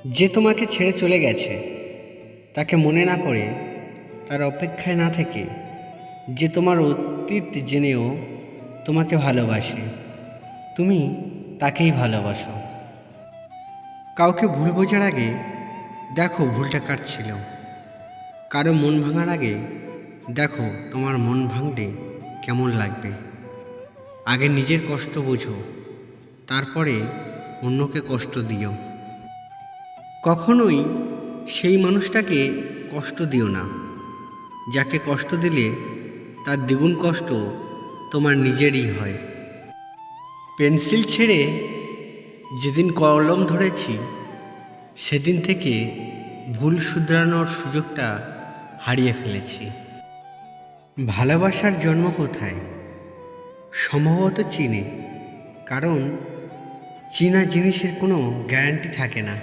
যে তোমাকে ছেড়ে চলে গেছে তাকে মনে না করে, তার অপেক্ষায় না থেকে, যে তোমার অতীত জেনেও তোমাকে ভালোবাসে, তুমি তাকেই ভালোবাসো। কাউকে ভুল বোঝার আগে দেখো ভুলটা কার ছিল। কারো মন ভাঙার আগে দেখো তোমার মন ভাঙলে কেমন লাগবে। আগে নিজের কষ্ট বোঝো, তারপরে অন্যকে কষ্ট দিও। কখনোই সেই মানুষটাকে কষ্ট দিও না যাকে কষ্ট দিলে তার দ্বিগুণ কষ্ট তোমার নিজেরই হয়। পেন্সিল ছেড়ে যেদিন কলম ধরেছি, সেদিন থেকে ভুল শুধরানোর সুযোগটা হারিয়ে ফেলেছি। ভালোবাসার জন্ম কোথায়? সম্ভবত চীনে, কারণ চীনা জিনিসের কোনো গ্যারান্টি থাকে না।